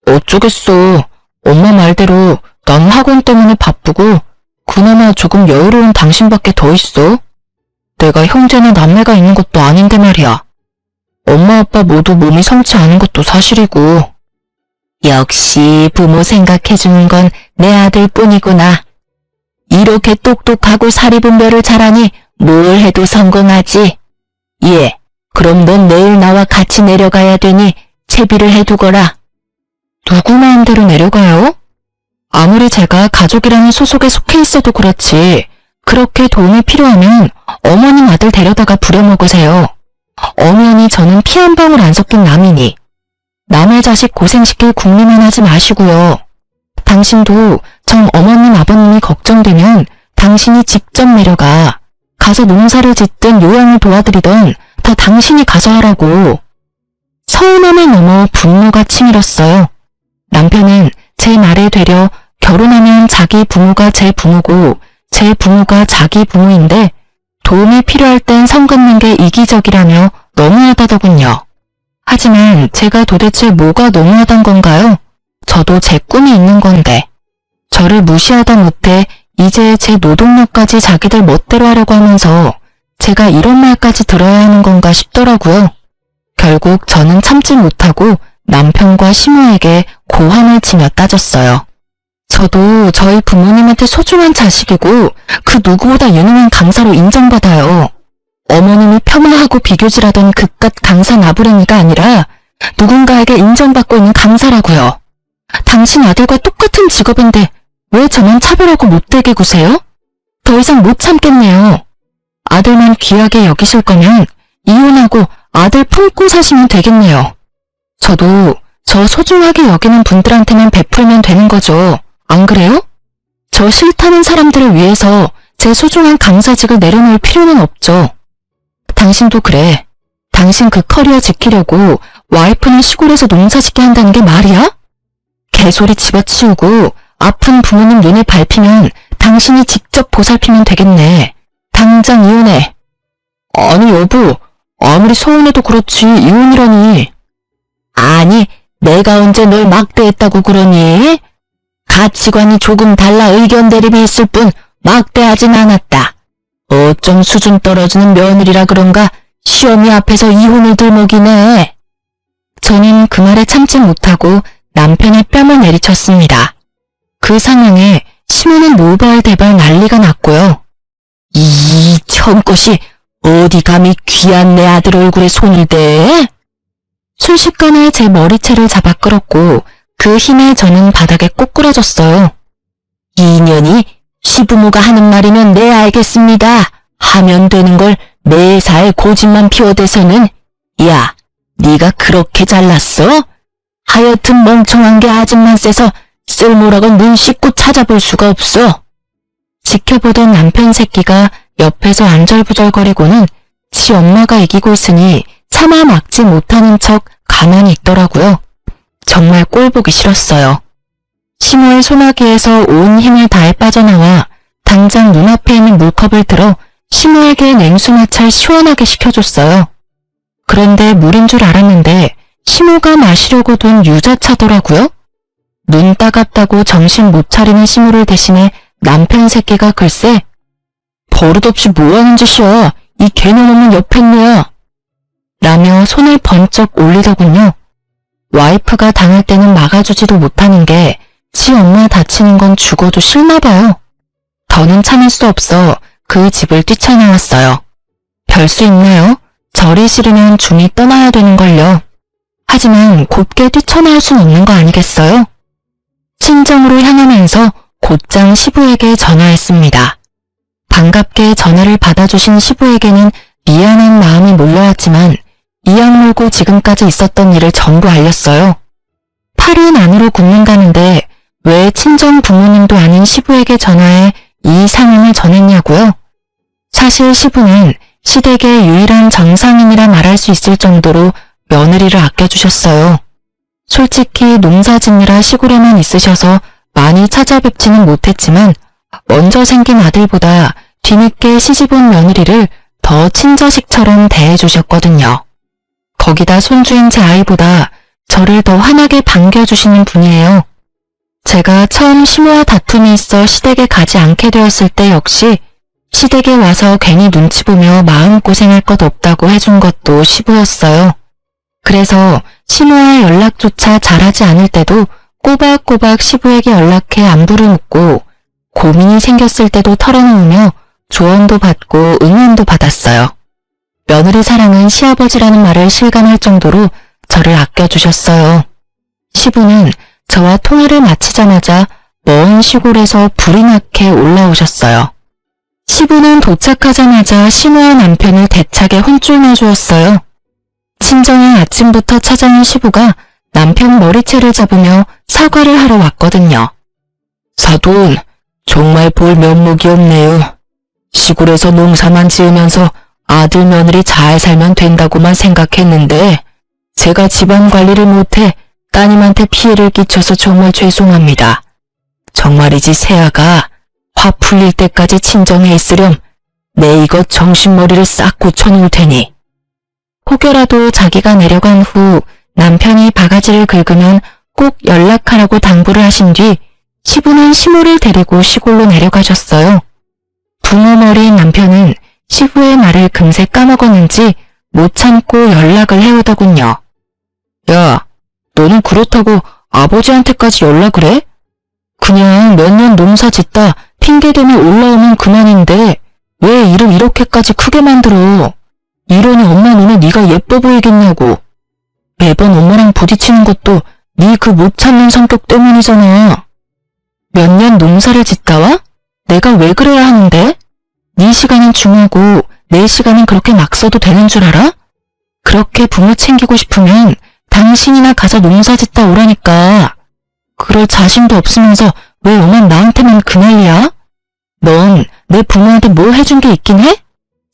어쩌겠어. 엄마 말대로 난 학원 때문에 바쁘고 그나마 조금 여유로운 당신밖에 더 있어. 내가 형제나 남매가 있는 것도 아닌데 말이야. 엄마 아빠 모두 몸이 성치 않은 것도 사실이고. 역시 부모 생각해주는 건 내 아들뿐이구나. 이렇게 똑똑하고 사리분별을 잘하니 뭘 해도 성공하지. 예, 그럼 넌 내일 나와 같이 내려가야 되니 채비를 해두거라. 누구 마음대로 내려가요? 아무리 제가 가족이라는 소속에 속해 있어도 그렇지 그렇게 도움이 필요하면 어머님 아들 데려다가 부려먹으세요. 엄연히 저는 피 한 방울 안 섞인 남이니 남의 자식 고생시킬 궁리만 하지 마시고요. 당신도 정 어머님 아버님이 걱정되면 당신이 직접 내려가. 가서 농사를 짓든 요양을 도와드리던 다 당신이 가서 하라고. 서운함을 넘어 분노가 치밀었어요. 남편은 제 말에 되려 결혼하면 자기 부모가 제 부모고 제 부모가 자기 부모인데 도움이 필요할 땐 선 긋는 게 이기적이라며 너무하다더군요. 하지만 제가 도대체 뭐가 너무하단 건가요? 저도 제 꿈이 있는 건데. 저를 무시하다 못해 이제 제 노동력까지 자기들 멋대로 하려고 하면서 제가 이런 말까지 들어야 하는 건가 싶더라고요. 결국 저는 참지 못하고 남편과 시모에게 고함을 치며 따졌어요. 저도 저희 부모님한테 소중한 자식이고 그 누구보다 유능한 강사로 인정받아요. 어머님이 폄하하고 비교질하던 그깟 강사 나부랭이가 아니라 누군가에게 인정받고 있는 강사라고요. 당신 아들과 똑같은 직업인데 왜 저만 차별하고 못되게 구세요? 더 이상 못 참겠네요. 아들만 귀하게 여기실 거면 이혼하고 아들 품고 사시면 되겠네요. 저도 저 소중하게 여기는 분들한테만 베풀면 되는 거죠. 안 그래요? 저 싫다는 사람들을 위해서 제 소중한 강사직을 내려놓을 필요는 없죠. 당신도 그래. 당신 그 커리어 지키려고 와이프는 시골에서 농사 짓게 한다는 게 말이야? 개소리 집어치우고 아픈 부모님 눈에 밟히면 당신이 직접 보살피면 되겠네. 당장 이혼해. 아니 여보, 아무리 서운해도 그렇지 이혼이라니. 아니, 내가 언제 널 막대했다고 그러니? 가치관이 조금 달라 의견 대립이 있을 뿐 막대하진 않았다. 어쩜 수준 떨어지는 며느리라 그런가 시어미 앞에서 이혼을 들먹이네. 저는 그 말에 참지 못하고 남편의 뺨을 내리쳤습니다. 그 상황에 시모는 노발대발 난리가 났고요. 이 처음것이 어디 감히 귀한 내 아들 얼굴에 손을 대? 순식간에 제 머리채를 잡아 끌었고 그 힘에 저는 바닥에 꼬꾸라졌어요. 이년이 시부모가 하는 말이면 네 알겠습니다. 하면 되는 걸 매사에 고집만 피워대서는 야, 네가 그렇게 잘났어? 하여튼 멍청한 게 아직만 세서 쓸모락은 눈 씻고 찾아볼 수가 없어. 지켜보던 남편 새끼가 옆에서 안절부절거리고는 지 엄마가 이기고 있으니 차마 막지 못하는 척 가만히 있더라고요. 정말 꼴보기 싫었어요. 시모의 소나기에서 온 힘을 다해 빠져나와 당장 눈앞에 있는 물컵을 들어 시모에게 냉수마찰 시원하게 시켜줬어요. 그런데 물인 줄 알았는데 시모가 마시려고 둔 유자차더라고요. 눈 따갑다고 정신 못 차리는 시모를 대신해 남편 새끼가 글쎄 버릇없이 뭐하는 짓이야. 이 개념 없는 옆했네야. 라며 손을 번쩍 올리더군요. 와이프가 당할 때는 막아주지도 못하는 게 지 엄마 다치는 건 죽어도 싫나 봐요. 더는 참을 수 없어 그 집을 뛰쳐나왔어요. 별 수 있나요? 절이 싫으면 중이 떠나야 되는걸요. 하지만 곱게 뛰쳐나올 순 없는 거 아니겠어요? 친정으로 향하면서 곧장 시부에게 전화했습니다. 반갑게 전화를 받아주신 시부에게는 미안한 마음이 몰려왔지만 이악 물고 지금까지 있었던 일을 전부 알렸어요. 팔은 안으로 굽는다는데 왜 친정 부모님도 아닌 시부에게 전화해 이 상황을 전했냐고요? 사실 시부는 시댁의 유일한 정상인이라 말할 수 있을 정도로 며느리를 아껴주셨어요. 솔직히 농사 짓느라 시골에만 있으셔서 많이 찾아뵙지는 못했지만 먼저 생긴 아들보다 뒤늦게 시집온 며느리를 더 친자식처럼 대해주셨거든요. 거기다 손주인 제 아이보다 저를 더 환하게 반겨주시는 분이에요. 제가 처음 시모와 다툼이 있어 시댁에 가지 않게 되었을 때 역시 시댁에 와서 괜히 눈치 보며 마음고생할 것 없다고 해준 것도 시부였어요. 그래서 시모와 연락조차 잘하지 않을 때도 꼬박꼬박 시부에게 연락해 안부를 묻고 고민이 생겼을 때도 털어놓으며 조언도 받고 응원도 받았어요. 며느리 사랑은 시아버지라는 말을 실감할 정도로 저를 아껴주셨어요. 시부는 저와 통화를 마치자마자 먼 시골에서 불이 나게 올라오셨어요. 시부는 도착하자마자 시모와 남편을 대차게 혼쭐 내주었어요. 친정에 아침부터 찾아온 시부가 남편 머리채를 잡으며 사과를 하러 왔거든요. 사돈, 정말 볼 면목이 없네요. 시골에서 농사만 지으면서 아들 며느리 잘 살면 된다고만 생각했는데 제가 집안 관리를 못해 따님한테 피해를 끼쳐서 정말 죄송합니다. 정말이지 새아가 화 풀릴 때까지 친정에 있으렴 내 이것 정신머리를 싹 고쳐놓을 테니. 혹여라도 자기가 내려간 후 남편이 바가지를 긁으면 꼭 연락하라고 당부를 하신 뒤 시부는 시모를 데리고 시골로 내려가셨어요. 부모 머리인 남편은 시부의 말을 금세 까먹었는지 못 참고 연락을 해오더군요. 야, 너는 그렇다고 아버지한테까지 연락을 해? 그냥 몇 년 농사 짓다 핑계대며 올라오면 그만인데 왜 일을 이렇게까지 크게 만들어? 이러니 엄마 눈에 네가 예뻐 보이겠냐고. 매번 엄마랑 부딪히는 것도 네 그 못 참는 성격 때문이잖아. 몇 년 농사를 짓다와? 내가 왜 그래야 하는데? 네 시간은 중요하고 내 시간은 그렇게 막 써도 되는 줄 알아? 그렇게 부모 챙기고 싶으면 당신이나 가서 농사 짓다 오라니까. 그럴 자신도 없으면서 왜 엄만 나한테만 그 난리야? 넌 내 부모한테 뭐 해준 게 있긴 해?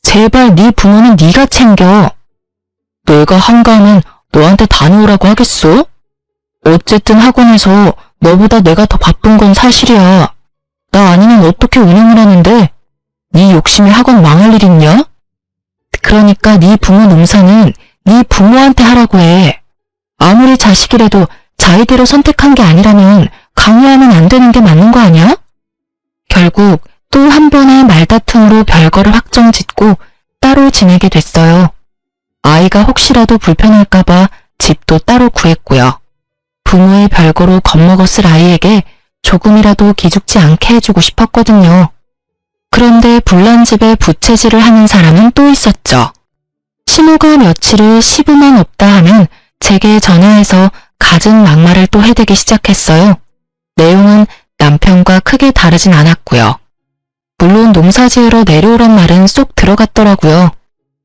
제발 네 부모는 네가 챙겨. 내가 한가하면 너한테 다녀오라고 하겠어? 어쨌든 학원에서 너보다 내가 더 바쁜 건 사실이야. 나 아니면 어떻게 운영을 하는데 네 욕심에 학원 망할 일 있냐? 그러니까 네 부모 농사는 네 부모한테 하라고 해. 아무리 자식이라도 자의대로 선택한 게 아니라면 강요하면 안 되는 게 맞는 거 아니야? 결국 또 한 번의 말다툼으로 별거를 확정짓고 따로 지내게 됐어요. 아이가 혹시라도 불편할까봐 집도 따로 구했고요. 부모의 별거로 겁먹었을 아이에게 조금이라도 기죽지 않게 해주고 싶었거든요. 그런데 불난집에 부채질을 하는 사람은 또 있었죠. 시모가 며칠을 시부만 없다 하면 제게 전화해서 갖은 막말을 또 해대기 시작했어요. 내용은 남편과 크게 다르진 않았고요. 물론 농사 지으러 내려오란 말은 쏙 들어갔더라고요.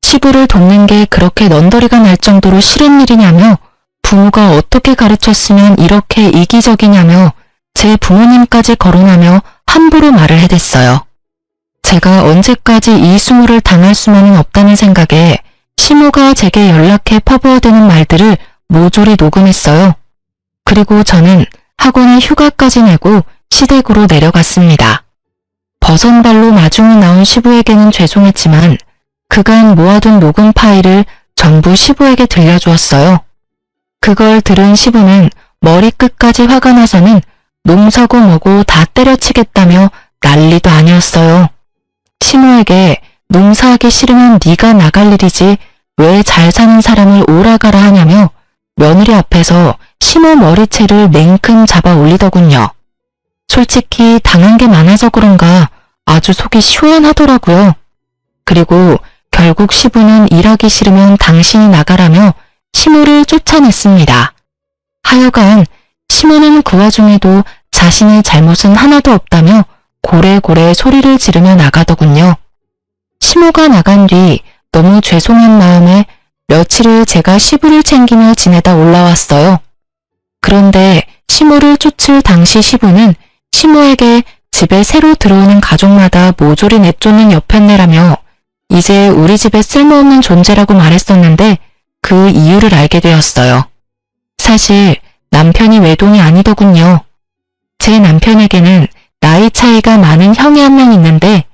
시부를 돕는 게 그렇게 넌더리가 날 정도로 싫은 일이냐며 부모가 어떻게 가르쳤으면 이렇게 이기적이냐며 제 부모님까지 거론하며 함부로 말을 해댔어요. 제가 언제까지 이 수모를 당할 수만은 없다는 생각에 시모가 제게 연락해 퍼부어대는 말들을 모조리 녹음했어요. 그리고 저는 학원에 휴가까지 내고 시댁으로 내려갔습니다. 버선발로 마중을 나온 시부에게는 죄송했지만 그간 모아둔 녹음 파일을 전부 시부에게 들려주었어요. 그걸 들은 시부는 머리끝까지 화가 나서는 농사고 뭐고 다 때려치겠다며 난리도 아니었어요. 시모에게 농사하기 싫으면 네가 나갈 일이지 왜 잘 사는 사람을 오라가라 하냐며 며느리 앞에서 시모 머리채를 냉큼 잡아 올리더군요. 솔직히 당한 게 많아서 그런가 아주 속이 시원하더라고요. 그리고 결국 시부는 일하기 싫으면 당신이 나가라며 시모를 쫓아냈습니다. 하여간 시모는 그 와중에도 자신의 잘못은 하나도 없다며 고래고래 소리를 지르며 나가더군요. 시모가 나간 뒤 너무 죄송한 마음에 며칠을 제가 시부를 챙기며 지내다 올라왔어요. 그런데 시모를 쫓을 당시 시부는 시모에게 집에 새로 들어오는 가족마다 모조리 내쫓는 여편네라며 이제 우리 집에 쓸모없는 존재라고 말했었는데 그 이유를 알게 되었어요. 사실 남편이 외동이 아니더군요. 제 남편에게는 나이 차이가 많은 형이 한 명 있는데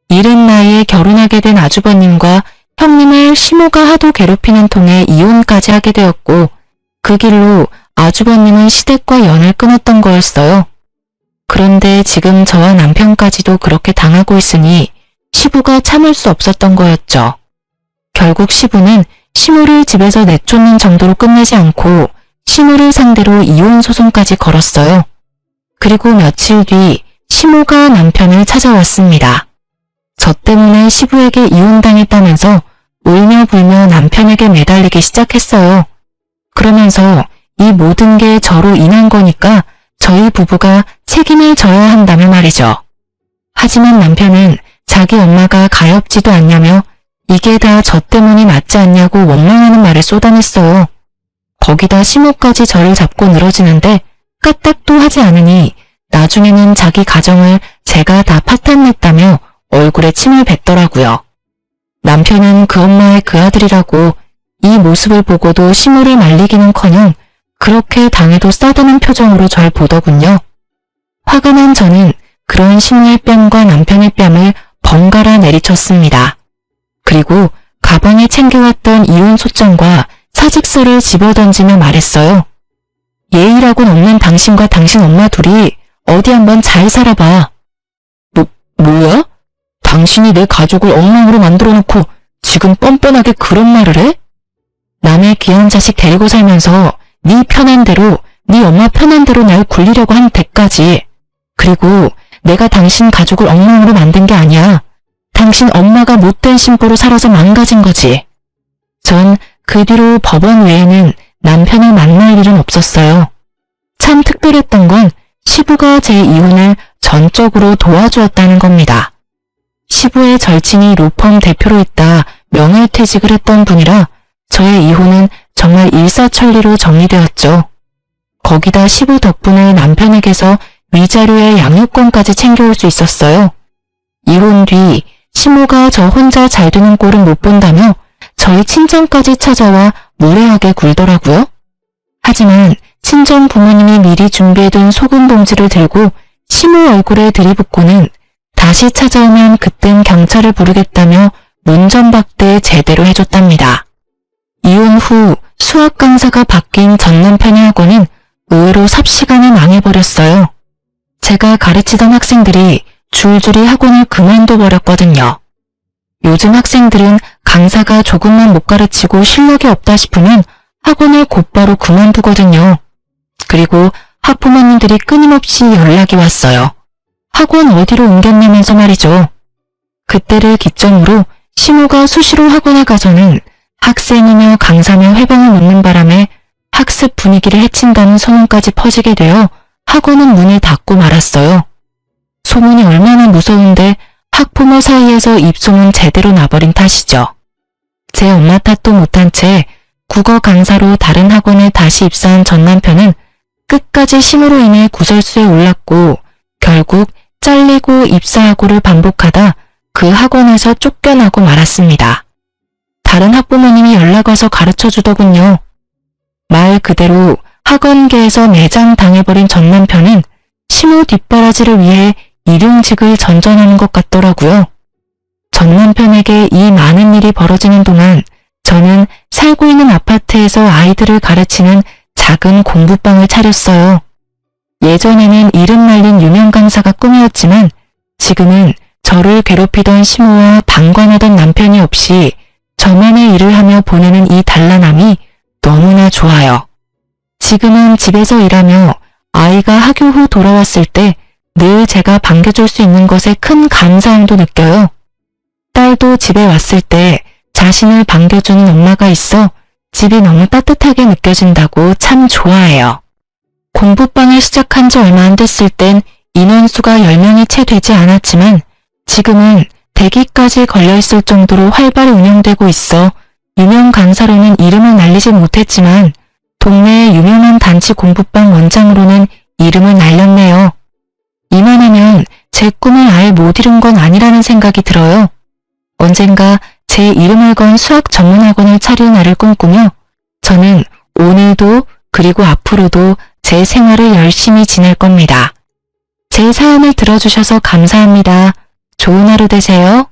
이른 나이에 결혼하게 된 아주버님과 형님을 시모가 하도 괴롭히는 통에 이혼까지 하게 되었고 그 길로 아주버님은 시댁과 연을 끊었던 거였어요. 그런데 지금 저와 남편까지도 그렇게 당하고 있으니 시부가 참을 수 없었던 거였죠. 결국 시부는 시모를 집에서 내쫓는 정도로 끝내지 않고 시모를 상대로 이혼 소송까지 걸었어요. 그리고 며칠 뒤 시모가 남편을 찾아왔습니다. 저 때문에 시부에게 이혼당했다면서 울며 불며 남편에게 매달리기 시작했어요. 그러면서 이 모든 게 저로 인한 거니까 저희 부부가 책임을 져야 한다며 말이죠. 하지만 남편은 자기 엄마가 가엾지도 않냐며 이게 다 저 때문이 맞지 않냐고 원망하는 말을 쏟아냈어요. 거기다 시모까지 저를 잡고 늘어지는데 까딱도 하지 않으니 나중에는 자기 가정을 제가 다 파탄냈다며 얼굴에 침을 뱉더라고요. 남편은 그 엄마의 그 아들이라고 이 모습을 보고도 시모를 말리기는커녕 그렇게 당해도 싸드는 표정으로 절 보더군요. 화가 난 저는 그런 시모의 뺨과 남편의 뺨을 번갈아 내리쳤습니다. 그리고 가방에 챙겨왔던 이혼 소장과 사직서를 집어던지며 말했어요. 예의라고는 없는 당신과 당신 엄마 둘이 어디 한번 잘 살아봐. 뭐야? 당신이 내 가족을 엉망으로 만들어놓고 지금 뻔뻔하게 그런 말을 해? 남의 귀한 자식 데리고 살면서 네 편한 대로, 네 엄마 편한 대로 날 굴리려고 한 대까지. 그리고 내가 당신 가족을 엉망으로 만든 게 아니야. 당신 엄마가 못된 신부로 살아서 망가진 거지. 전 그 뒤로 법원 외에는 남편을 만날 일은 없었어요. 참 특별했던 건 시부가 제 이혼을 전적으로 도와주었다는 겁니다. 시부의 절친이 로펌 대표로 있다 명예퇴직을 했던 분이라 저의 이혼은 정말 일사천리로 정리되었죠. 거기다 시부 덕분에 남편에게서 위자료의 양육권까지 챙겨올 수 있었어요. 이혼 뒤 시모가 저 혼자 잘 되는 꼴은 못 본다며 저희 친정까지 찾아와 무례하게 굴더라고요. 하지만 친정 부모님이 미리 준비해둔 소금 봉지를 들고 시모 얼굴에 들이붓고는 다시 찾아오면 그땐 경찰을 부르겠다며 문전박대 제대로 해줬답니다. 이혼 후 수학 강사가 바뀐 전 남편의 학원은 의외로 삽시간에 망해버렸어요. 제가 가르치던 학생들이 줄줄이 학원을 그만둬버렸거든요. 요즘 학생들은 강사가 조금만 못 가르치고 실력이 없다 싶으면 학원을 곧바로 그만두거든요. 그리고 학부모님들이 끊임없이 연락이 왔어요. 학원 어디로 옮겼냐면서 말이죠. 그때를 기점으로 시모가 수시로 학원에 가서는 학생이며 강사며 회방을 놓는 바람에 학습 분위기를 해친다는 소문까지 퍼지게 되어 학원은 문을 닫고 말았어요. 소문이 얼마나 무서운데 학부모 사이에서 입소문 제대로 나버린 탓이죠. 제 엄마 탓도 못한 채 국어 강사로 다른 학원에 다시 입사한 전 남편은 끝까지 시모로 인해 구설수에 올랐고 결국 잘리고 입사하고를 반복하다 그 학원에서 쫓겨나고 말았습니다. 다른 학부모님이 연락와서 가르쳐주더군요. 말 그대로 학원계에서 매장당해버린 전 남편은 시모 뒷바라지를 위해 일용직을 전전하는 것 같더라고요. 전 남편에게 이 많은 일이 벌어지는 동안 저는 살고 있는 아파트에서 아이들을 가르치는 작은 공부방을 차렸어요. 예전에는 이름 날린 유명 강사가 꿈이었지만 지금은 저를 괴롭히던 시모와 방관하던 남편이 없이 저만의 일을 하며 보내는 이 단란함이 너무나 좋아요. 지금은 집에서 일하며 아이가 학교 후 돌아왔을 때 늘 제가 반겨줄 수 있는 것에 큰 감사함도 느껴요. 딸도 집에 왔을 때 자신을 반겨주는 엄마가 있어 집이 너무 따뜻하게 느껴진다고 참 좋아해요. 공부방을 시작한 지 얼마 안 됐을 땐 인원수가 10명이 채 되지 않았지만 지금은 대기까지 걸려있을 정도로 활발히 운영되고 있어 유명 강사로는 이름을 날리지 못했지만 동네의 유명한 단체 공부방 원장으로는 이름을 날렸네요. 이만하면 제 꿈을 아예 못 이룬 건 아니라는 생각이 들어요. 언젠가 제 이름을 건 수학 전문학원을 차릴 날을 꿈꾸며 저는 오늘도 그리고 앞으로도 제 생활을 열심히 지낼 겁니다. 제 사연을 들어주셔서 감사합니다. 좋은 하루 되세요.